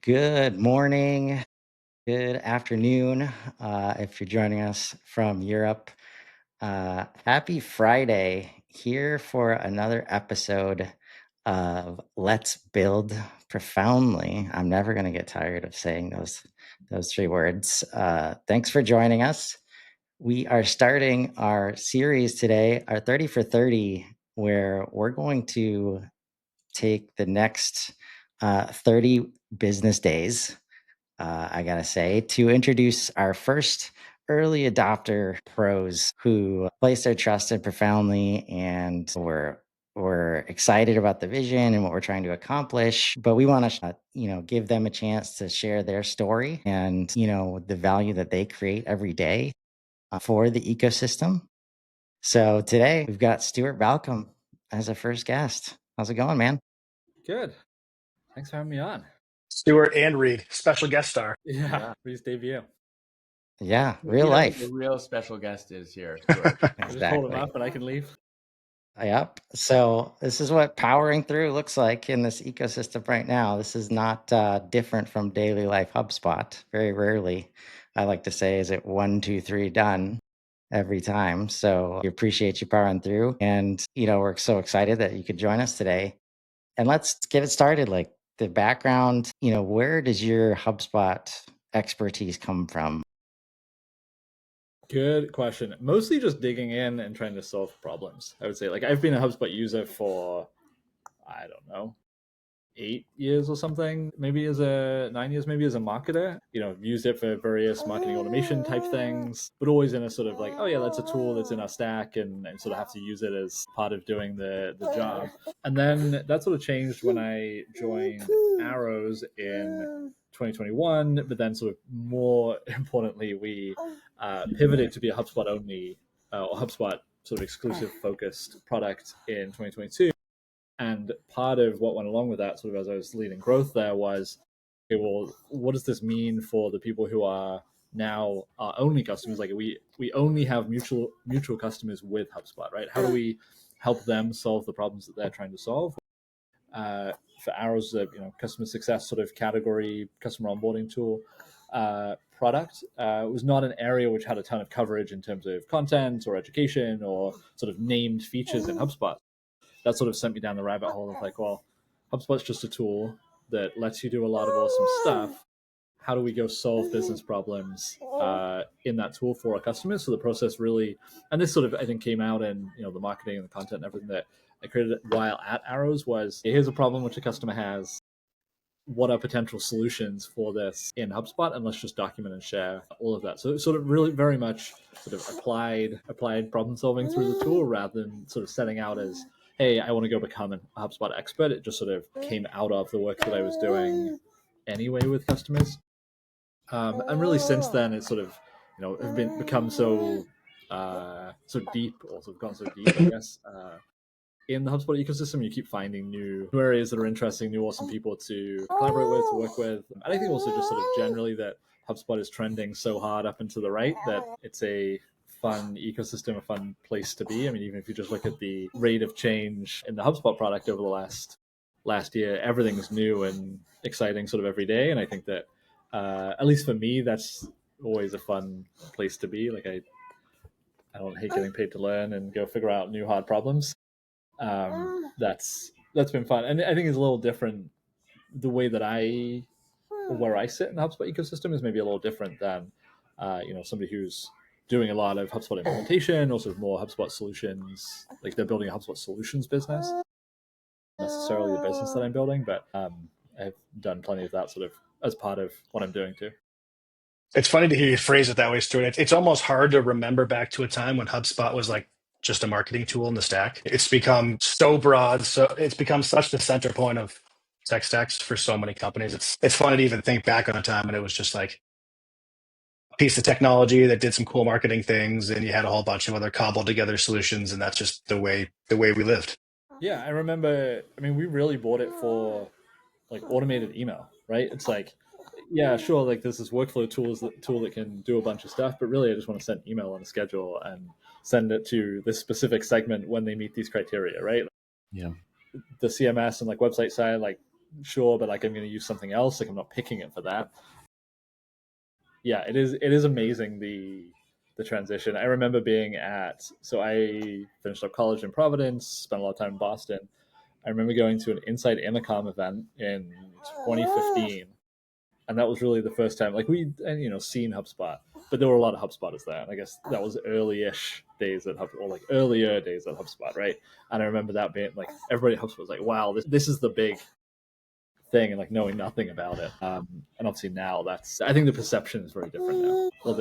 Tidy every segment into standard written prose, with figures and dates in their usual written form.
Good morning, good afternoon, if you're joining us from Europe. Happy Friday, here for another episode of Let's Build Profoundly. I'm never going to get tired of saying those three words. Thanks for joining us. We are starting our series today, our 30 for 30, where we're going to take the next 30 business days, I gotta say, to introduce our first early adopter pros who place their trust in Profoundly, and we're excited about the vision and what we're trying to accomplish. But we want to, give them a chance to share their story and the value that they create every day for the ecosystem. So today we've got Stuart Balcombe as our first guest. How's it going, man? Good. Thanks for having me on. Stuart and Reed, special guest star. Yeah. Reed's debut. Yeah, We real know who life. the real special guest is here, Stuart. I just hold him Exactly. up and I can leave. Yep. So this is what powering through looks like in this ecosystem right now. This is not different from daily life HubSpot. Very rarely, I like to say, is it 1, 2, 3 done every time. So we appreciate you powering through, and we're so excited that you could join us today. And let's get it started. Like the background, where does your HubSpot expertise come from? Good question. Mostly just digging in and trying to solve problems. I would say, like, I've been a HubSpot user for, I don't know, 8 years or something, maybe as a 9 years, maybe as a marketer, used it for various marketing automation type things, but always in a sort of like, oh yeah, that's a tool that's in our stack, and sort of have to use it as part of doing the job. And then that sort of changed when I joined Arrows in 2021, but then sort of more importantly, we pivoted to be a HubSpot only or HubSpot sort of exclusive focused product in 2022. And part of what went along with that, sort of as I was leading growth there, was, okay, well, what does this mean for the people who are now our only customers? Like we only have mutual customers with HubSpot, right? How do we help them solve the problems that they're trying to solve? For Arrow's, customer success sort of category, customer onboarding tool product was not an area which had a ton of coverage in terms of content or education or sort of named features in HubSpot. That sort of sent me down the rabbit hole of like, well, HubSpot's just a tool that lets you do a lot of awesome stuff. How do we go solve business problems in that tool for our customers? So the process really, and this sort of, I think, came out in the marketing and the content and everything that I created while at Arrows was, here's a problem which a customer has. What are potential solutions for this in HubSpot? And let's just document and share all of that. So it sort of really very much sort of applied problem solving through the tool rather than sort of setting out as, hey, I want to go become a HubSpot expert. It just sort of came out of the work that I was doing anyway with customers. And really since then, it's sort of, have become so deep, or sort of gone so deep, I guess, in the HubSpot ecosystem. You keep finding new areas that are interesting, new awesome people to collaborate with, to work with. And I think also just sort of generally that HubSpot is trending so hard up and to the right that it's a fun ecosystem, a fun place to be. I mean, even if you just look at the rate of change in the HubSpot product over the last year, everything's new and exciting sort of every day. And I think that, at least for me, that's always a fun place to be. Like I don't hate getting paid to learn and go figure out new hard problems. That's been fun, and I think it's a little different. The way that where I sit in the HubSpot ecosystem is maybe a little different than somebody who's doing a lot of HubSpot implementation, or sort of more HubSpot solutions. Like they're building a HubSpot solutions business, necessarily the business that I'm building, but I've done plenty of that sort of as part of what I'm doing too. It's funny to hear you phrase it that way, Stuart. It's almost hard to remember back to a time when HubSpot was like just a marketing tool in the stack. It's become so broad, so it's become such the center point of tech stacks for so many companies. It's funny to even think back on a time when it was just like a piece of technology that did some cool marketing things, and you had a whole bunch of other cobbled together solutions, and that's just the way we lived. Yeah, I remember. I mean, we really bought it for like automated email, right? It's like, yeah, sure, like there's this workflow tool that can do a bunch of stuff, but really I just want to send email on a schedule and send it to this specific segment when they meet these criteria, right? Yeah. The CMS and like website side, like sure, but like I'm going to use something else. Like I'm not picking it for that. Yeah, it is amazing the transition. I remember so I finished up college in Providence, spent a lot of time in Boston. I remember going to an Inside Intercom event in 2015, and that was really the first time like we seen HubSpot, but there were a lot of HubSpotters there, and I guess that was early-ish days at HubSpot, or like earlier days at HubSpot, right? And I remember that being like everybody at HubSpot was like, "Wow, this is the big thing," and like knowing nothing about it. And obviously now I think the perception is very different now. Or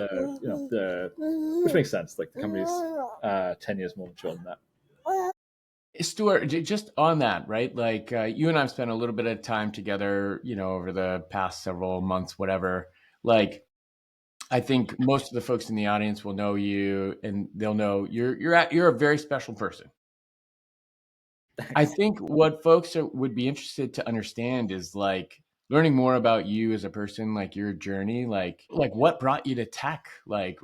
which makes sense. Like the company's 10 years more mature than that. Stuart, just on that, right? Like you and I've spent a little bit of time together, over the past several months, whatever. Like, I think most of the folks in the audience will know you, and they'll know you're a very special person. I think what folks would be interested to understand is like learning more about you as a person, like your journey, like what brought you to tech? Like,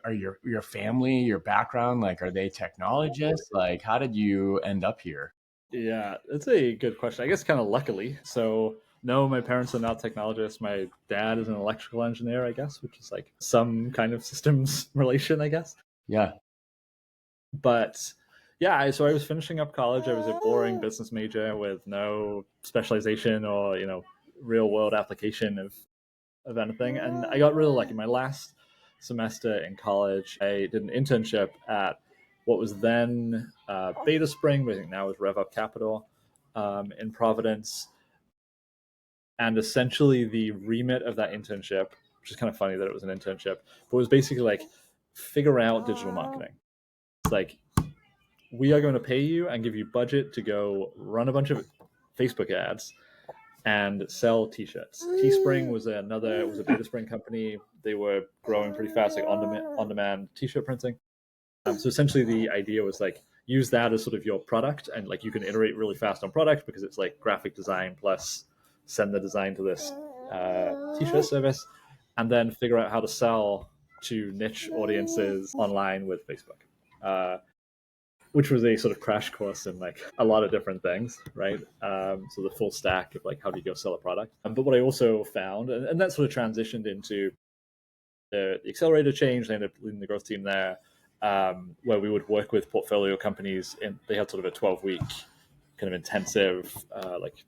are your family, your background, like, are they technologists? Like, how did you end up here? Yeah, that's a good question. I guess kind of luckily. So no, my parents are not technologists. My dad is an electrical engineer, I guess, which is like some kind of systems relation, I guess. Yeah. But yeah, so I was finishing up college. I was a boring business major with no specialization or real world application of anything. And I got really lucky. My last semester in college, I did an internship at what was then Beta Spring, but I think now is RevUp Capital in Providence. And essentially the remit of that internship, which is kind of funny that it was an internship, but was basically like figure out digital marketing. It's like, we are going to pay you and give you budget to go run a bunch of Facebook ads and sell t-shirts. Teespring was a Beta Spring company. They were growing pretty fast, like on-demand t-shirt printing. So essentially the idea was like, use that as sort of your product, and like you can iterate really fast on product because it's like graphic design plus send the design to this t-shirt service, and then figure out how to sell to niche audiences online with Facebook. Which was a sort of crash course in like a lot of different things, right? So the full stack of like, how do you go sell a product? But what I also found, and that sort of transitioned into the accelerator change. I ended up leading the growth team there, where we would work with portfolio companies, and they had sort of a 12-week kind of intensive like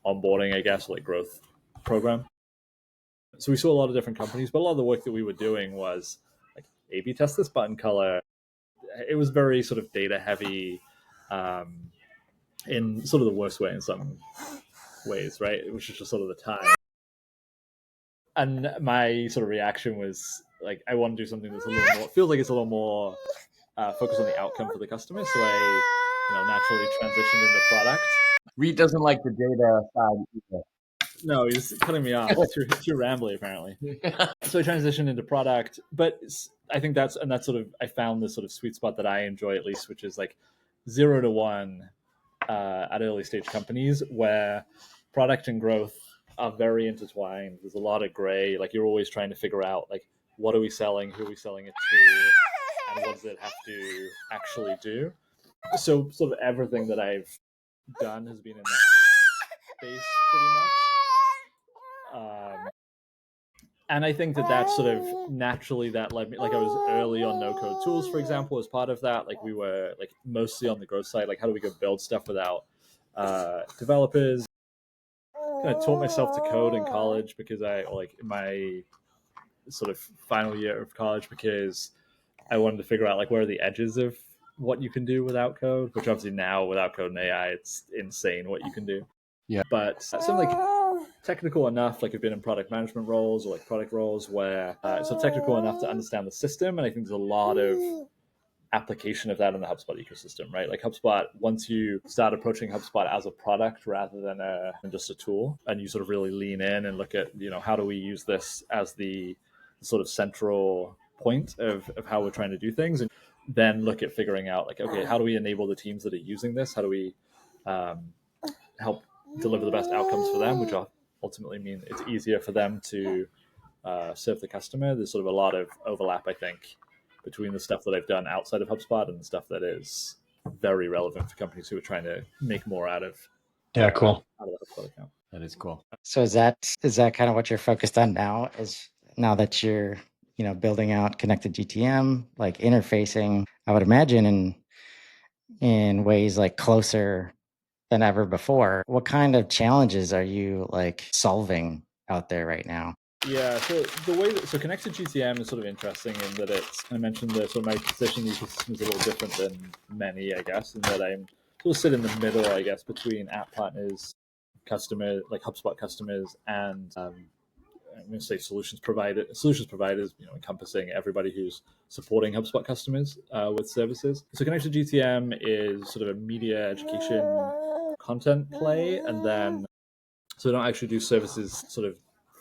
onboarding, I guess, like growth program. So we saw a lot of different companies, but a lot of the work that we were doing was like A/B test this button color. It was very sort of data heavy, in sort of the worst way in some ways, right? Which is just sort of the time. And my sort of reaction was like, I want to do something that's a little more, feels like it's a little more focused on the outcome for the customer. So I, naturally transitioned into product. Reed doesn't like the data side either. No, he's cutting me off. Too rambly, apparently. So I transitioned into product, but I think that's sort of, I found this sort of sweet spot that I enjoy at least, which is like 0 to 1 at early stage companies where product and growth are very intertwined. There's a lot of gray. Like you're always trying to figure out like, what are we selling? Who are we selling it to? And what does it have to actually do? So sort of everything that I've done has been in that space pretty much. And I think that sort of naturally that led me, like I was early on no code tools, for example, as part of that. Like we were like mostly on the growth side. Like how do we go build stuff without developers? Kind of taught myself to code in college because in my sort of final year of college, because I wanted to figure out like where are the edges of what you can do without code, which obviously now without code and AI, it's insane what you can do. Yeah. But something like technical enough, like I've been in product management roles or like product roles where so technical enough to understand the system. And I think there's a lot of application of that in the HubSpot ecosystem, right? Like HubSpot, once you start approaching HubSpot as a product rather than just a tool, and you sort of really lean in and look at, how do we use this as the sort of central point of how we're trying to do things, and then look at figuring out like, okay, how do we enable the teams that are using this? How do we help deliver the best outcomes for them, which ultimately mean it's easier for them to serve the customer. There's sort of a lot of overlap, I think, between the stuff that I've done outside of HubSpot and the stuff that is very relevant for companies who are trying to make more out of cool. out of the HubSpot account. That is cool. So is that kind of what you're focused on now? Is now that you're building out connected GTM, like interfacing, I would imagine in ways like closer than ever before. What kind of challenges are you like solving out there right now? Yeah, so the way that connected GTM is sort of interesting in that I mentioned that sort of my position in the ecosystem is a little different than many, I guess, in that I'm sort of sit in the middle, I guess, between app partners, customers like HubSpot customers, and I'm going to say solutions providers, encompassing everybody who's supporting HubSpot customers with services. So connected GTM is sort of a media education content play, and then so I don't actually do services sort of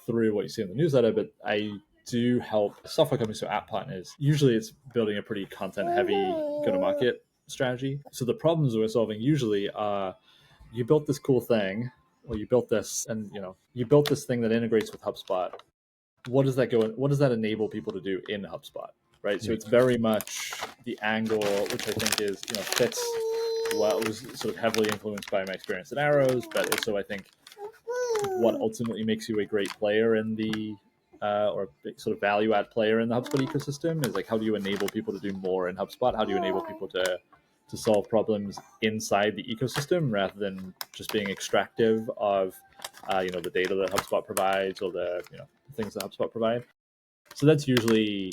through what you see in the newsletter, but I do help software companies, so app partners. Usually it's building a pretty content heavy go-to-market strategy. So the problems we're solving usually are you built this cool thing, or you built this, and you built this thing that integrates with HubSpot. What does that enable people to do in HubSpot? Right. So it's very much the angle, which I think is, fits well. It was sort of heavily influenced by my experience at Arrows, but also I think what ultimately makes you a great player in the or sort of value add player in the HubSpot ecosystem is like, how do you enable people to do more in HubSpot? How do you enable people to solve problems inside the ecosystem rather than just being extractive of the data that HubSpot provides or the things that HubSpot provide. So that's usually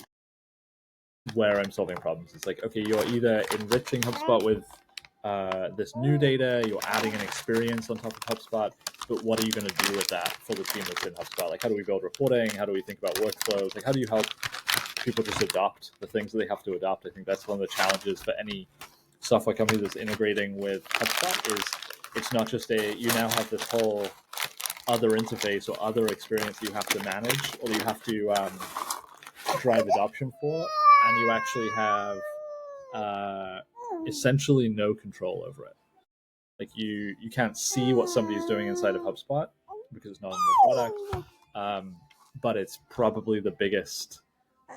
where I'm solving problems. It's like, okay, you're either enriching HubSpot with this new data, you're adding an experience on top of HubSpot, but what are you going to do with that for the team that's in HubSpot? Like, how do we build reporting? How do we think about workflows? Like, how do you help people just adopt the things that they have to adopt? I think that's one of the challenges for any software company that's integrating with HubSpot is it's not just you now have this whole other interface or other experience that you have to manage or that you have to drive adoption for, and you actually have essentially no control over it. Like you can't see what somebody's doing inside of HubSpot because it's not in your product. But it's probably the biggest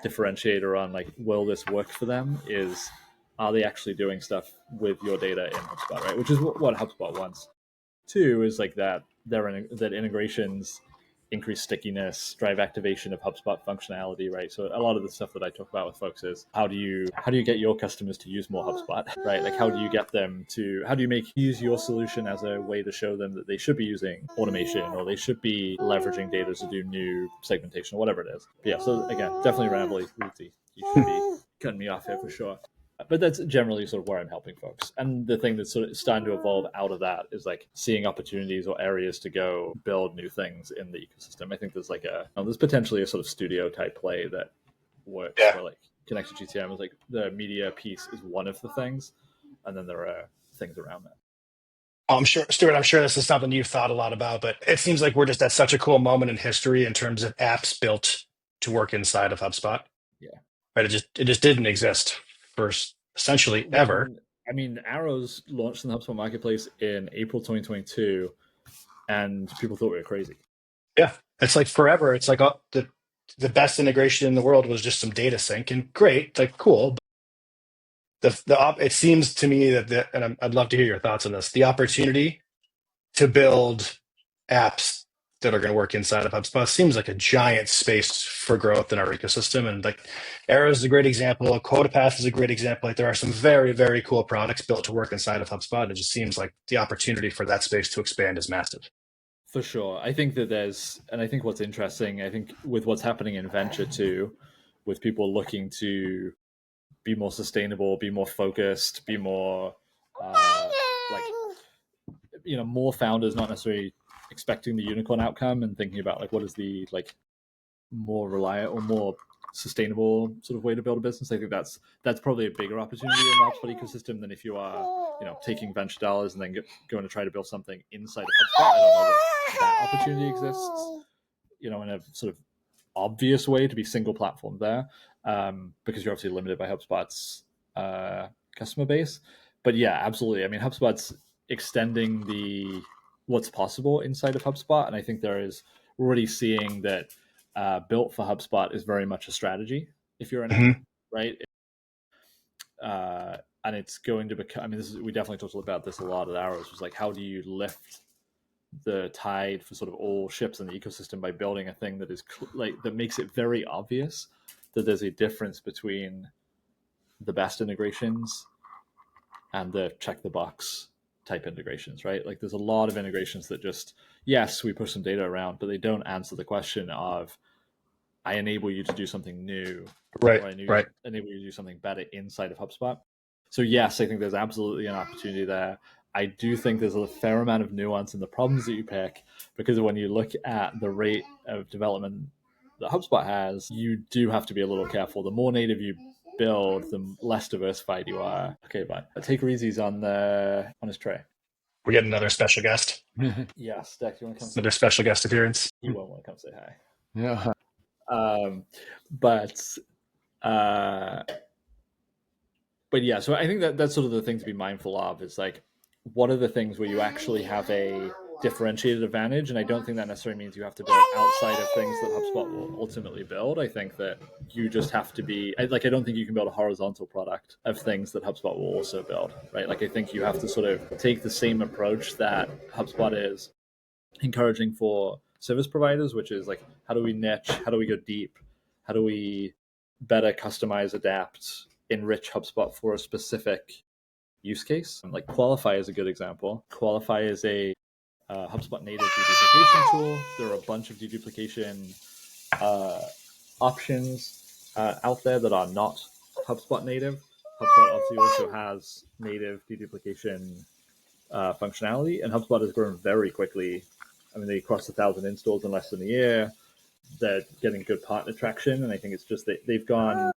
differentiator on like, will this work for them? Is are they actually doing stuff with your data in HubSpot, right? Which is what HubSpot wants. Two is like that integrations increase stickiness, drive activation of HubSpot functionality, right? So a lot of the stuff that I talk about with folks is how do you get your customers to use more HubSpot, right? Like how do you use your solution as a way to show them that they should be using automation or they should be leveraging data to do new segmentation or whatever it is. But yeah, so again, definitely rambly. You should be cutting me off here for sure. But that's generally sort of where I'm helping folks. And the thing that's sort of starting to evolve out of that is like seeing opportunities or areas to go build new things in the ecosystem. I think there's there's potentially a sort of studio type play that works where like connected GTM is like the media piece is one of the things, and then there are things around that. I'm sure, Stuart, I'm sure this is something you've thought a lot about, but it seems like we're just at such a cool moment in history in terms of apps built to work inside of HubSpot. Yeah. Right. It just didn't exist for essentially ever. I mean, Arrows launched in the HubSpot marketplace in April 2022, and people thought we were crazy. Yeah. It's like forever. It's like the best integration in the world was just some data sync, and great, like cool. It seems to me and I'd love to hear your thoughts on this. The opportunity to build apps that are going to work inside of HubSpot seems like a giant space for growth in our ecosystem. And like Arrows is a great example. QuotaPath is a great example. Like there are some very, very cool products built to work inside of HubSpot. It just seems like the opportunity for that space to expand is massive. For sure. I think that I think what's interesting, I think with what's happening in venture too, with people looking to be more sustainable, be more focused, be more more founders not necessarily expecting the unicorn outcome and thinking about like what is the more reliable or more sustainable sort of way to build a business. I think that's probably a bigger opportunity in the HubSpot ecosystem than if you are taking venture dollars and then going to try to build something inside of HubSpot. I don't know that opportunity exists in a sort of obvious way to be single platform there, because you're obviously limited by HubSpot's customer base. But yeah, absolutely. I mean, HubSpot's extending what's possible inside of HubSpot, and I think we're already seeing that built for HubSpot is very much a strategy if you're an app, right? And it's going to become, I mean, we definitely talked about this a lot at Arrows, was like, how do you lift the tide for sort of all ships in the ecosystem by building a thing that is that makes it very obvious that there's a difference between the best integrations and the check the box type integrations, right? Like there's a lot of integrations that just, yes, we push some data around, but they don't answer the question of, I enable you to do something new, Right. or I Right. enable you to do something better inside of HubSpot. So yes, I think there's absolutely an opportunity there. I do think there's a fair amount of nuance in the problems that you pick, because when you look at the rate of development that HubSpot has, you do have to be a little careful. The more native you build, the less diversified you are. Okay, bye. Take Reezy's on his tray. We're getting another special guest. Yes, Dex, you want to come? Another special guest appearance. He won't want to come say hi. Yeah. But yeah, so I think that's sort of the thing to be mindful of, is like, what are the things where you actually have a differentiated advantage? And I don't think that necessarily means you have to build outside of things that HubSpot will ultimately build. I think that you just have to be like, I don't think you can build a horizontal product of things that HubSpot will also build, right? Like I think you have to sort of take the same approach that HubSpot is encouraging for service providers, which is like, how do we niche? How do we go deep? How do we better customize, adapt, enrich HubSpot for a specific use case? Like Qualify is a good example. Qualify is a HubSpot native deduplication tool. There are a bunch of deduplication options out there that are not HubSpot native. HubSpot obviously also has native deduplication functionality, and HubSpot has grown very quickly. I mean, they crossed 1,000 installs in less than a year. They're getting good partner traction, and I think it's just that they found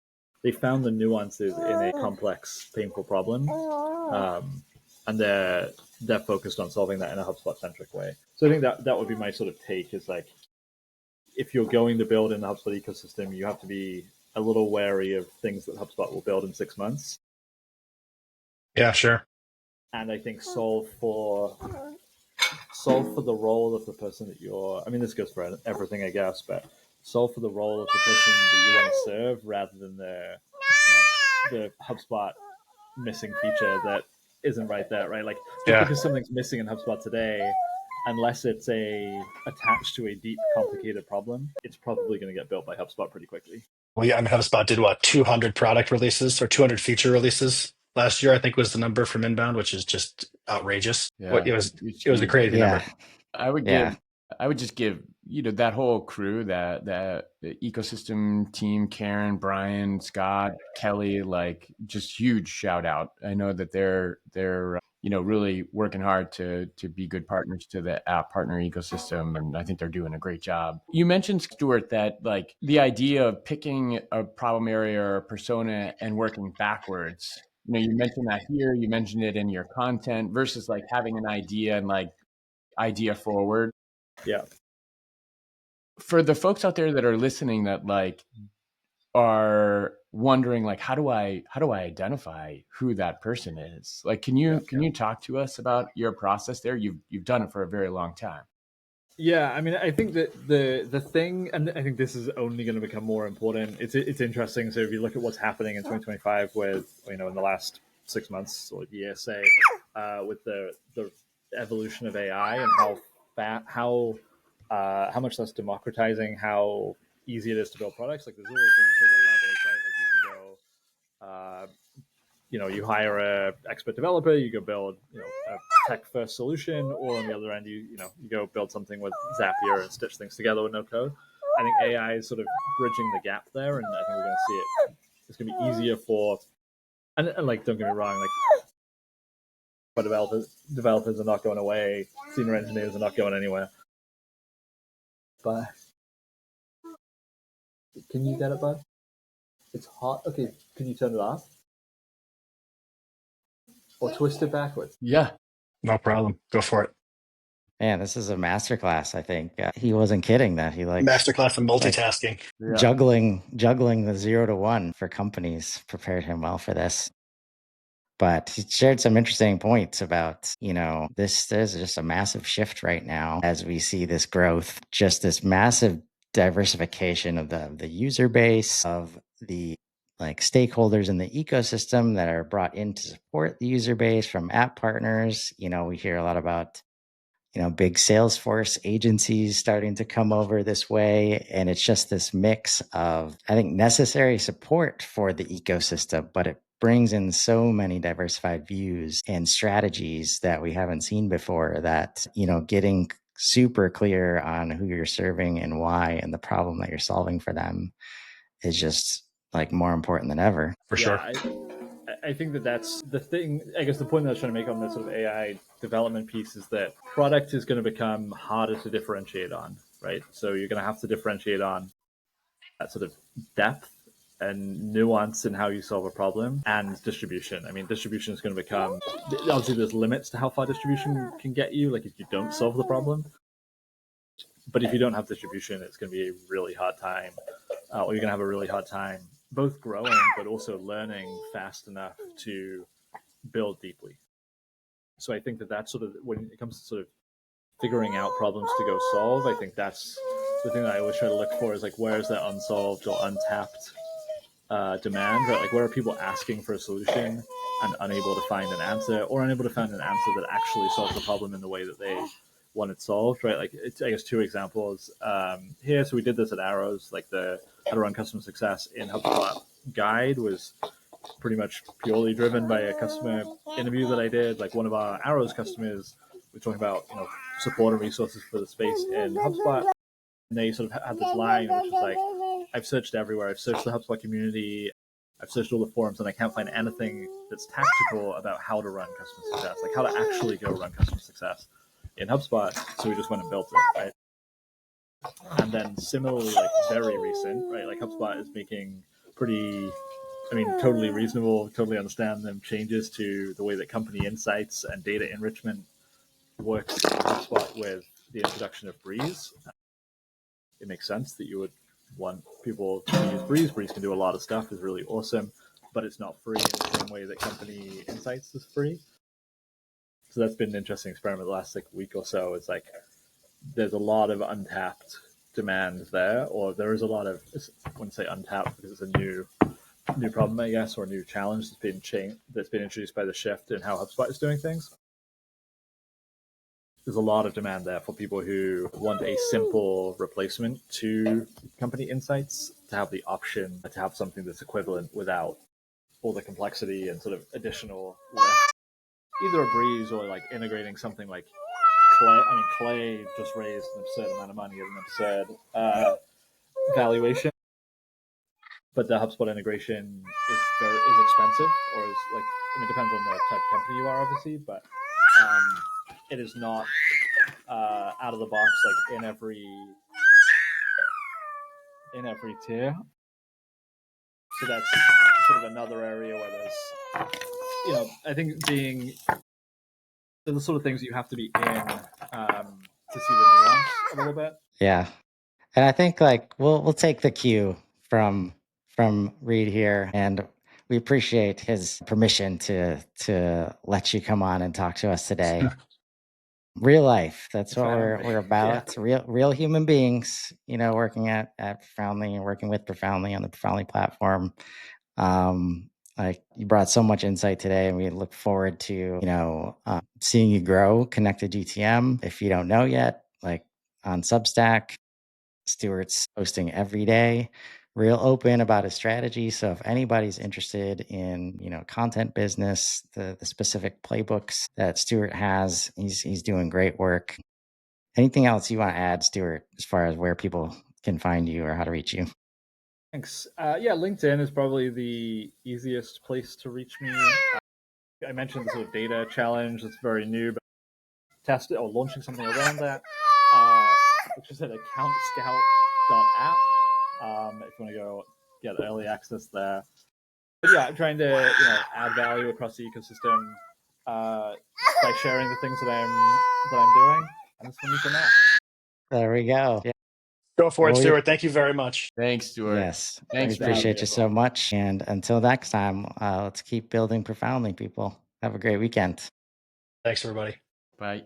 the nuances in a complex, painful problem, and they're focused on solving that in a HubSpot-centric way. So I think that would be my sort of take, is like, if you're going to build in the HubSpot ecosystem, you have to be a little wary of things that HubSpot will build in 6 months. Yeah, sure. And I think solve for the role of the person that you're, I mean, this goes for everything, I guess, but solve for the role of the person that you want to serve, rather than the HubSpot missing feature that isn't right there, right? Like, just because something's missing in HubSpot today, unless it's attached to a deep, complicated problem, it's probably going to get built by HubSpot pretty quickly. Well, yeah, I mean, HubSpot did 200 product releases or 200 feature releases last year, I think was the number from inbound, which is just outrageous. Yeah. It was a crazy number. I would just give, that whole crew, that the ecosystem team, Karen, Brian, Scott, Kelly, like, just huge shout out. I know that they're really working hard to be good partners to the app partner ecosystem, and I think they're doing a great job. You mentioned, Stuart, that like the idea of picking a problem area or a persona and working backwards. You mentioned that here, you mentioned it in your content, versus like having an idea and like idea forward. Yeah. For the folks out there that are listening that like are wondering, like, how do I identify who that person is? Like, can you talk to us about your process there? You've done it for a very long time. Yeah, I mean, I think that the thing, and I think this is only going to become more important. It's interesting. So if you look at what's happening in 2025 with, in the last 6 months or year, say, with the evolution of AI and how much that's democratizing, how easy it is to build products. Like, there's always been sort of levels, right? Like, you can go, you hire a expert developer, you go build, a tech first solution, or on the other end, you go build something with Zapier and stitch things together with no code. I think AI is sort of bridging the gap there, and I think we're going to see it. It's going to be easier for, and like, don't get me wrong, like, but developers are not going away. Senior engineers are not going anywhere. But can you get it, bud? It's hot. Okay, can you turn it off? Or twist it backwards? Yeah. No problem. Go for it. Man, this is a masterclass. I think he wasn't kidding that he likes masterclass in multitasking. Juggling the 0 to 1 for companies prepared him well for this. But he shared some interesting points about, there's just a massive shift right now as we see this growth, just this massive diversification of the user base, of the like stakeholders in the ecosystem that are brought in to support the user base, from app partners. We hear a lot about, big Salesforce agencies starting to come over this way. And it's just this mix of, I think, necessary support for the ecosystem, but it brings in so many diversified views and strategies that we haven't seen before, that, getting super clear on who you're serving and why and the problem that you're solving for them is just like more important than ever. For sure. I think that's the thing. I guess the point that I was trying to make on this sort of AI development piece is that product is going to become harder to differentiate on, right? So you're going to have to differentiate on that sort of depth and nuance in how you solve a problem, and distribution. I mean, distribution is going to become, obviously there's limits to how far distribution can get you, like if you don't solve the problem. But if you don't have distribution, it's going to be a really hard time, or you're going to have a really hard time both growing but also learning fast enough to build deeply. So I think that's sort of, when it comes to sort of figuring out problems to go solve, I think that's the thing that I always try to look for, is like, where is that unsolved or untapped demand, right? Like, where are people asking for a solution and unable to find an answer, or unable to find an answer that actually solves the problem in the way that they want it solved, right? Like, it's, I guess, two examples here. So we did this at Arrows, like the how to run customer success in HubSpot guide was pretty much purely driven by a customer interview that I did. Like, one of our Arrows customers, we're talking about, support and resources for the space in HubSpot. And they sort of had this line, which was like, I've searched everywhere. I've searched the HubSpot community. I've searched all the forums, and I can't find anything that's tactical about how to run customer success, like how to actually go run customer success in HubSpot. So we just went and built it, right? And then similarly, like very recent, right? Like HubSpot is making pretty, totally reasonable, totally understand them, changes to the way that company insights and data enrichment works in HubSpot with the introduction of Breeze. It makes sense that you would want people to use Breeze. Breeze can do a lot of stuff, is really awesome, but it's not free in the same way that company insights is free. So that's been an interesting experiment the last week or so. It's like, there's a lot of untapped demand there, or there is a lot of, I wouldn't say untapped because it's a new problem, I guess, or a new challenge that's been introduced by the shift in how HubSpot is doing things. There's a lot of demand there for people who want a simple replacement to company insights, to have the option to have something that's equivalent without all the complexity and sort of additional lift. Either a Breeze or like integrating something like Clay. Clay just raised an absurd amount of money at an absurd valuation, but the HubSpot integration is expensive, or is like, depends on the type of company you are, obviously, but it is not out of the box like in every tier. So that's sort of another area where there's, I think the sort of things you have to be in to see the nuance a little bit. Yeah. And I think like we'll take the cue from Reed here, and we appreciate his permission to let you come on and talk to us today. Real life. That's what we're about. Yeah. Real human beings, working at Profoundly and working with Profoundly on the Profoundly platform. Like, you brought so much insight today, and we look forward to, seeing you grow Connected GTM. If you don't know yet, like on Substack, Stuart's posting every day, real open about his strategy. So if anybody's interested in, content business, the specific playbooks that Stuart has, he's doing great work. Anything else you want to add, Stuart, as far as where people can find you or how to reach you? Thanks. LinkedIn is probably the easiest place to reach me. I mentioned the sort of data challenge that's very new, but tested or launching something around that, which is at accountscout.app. If you want to go get early access there. But yeah, I'm trying to add value across the ecosystem by sharing the things that I'm doing, and it's from that. There we go. Yeah. Go for it, Stuart. Thank you very much. Thanks, Stuart. Yes. Thanks. We appreciate you so much. And until next time, let's keep building profoundly, people. Have a great weekend. Thanks, everybody. Bye.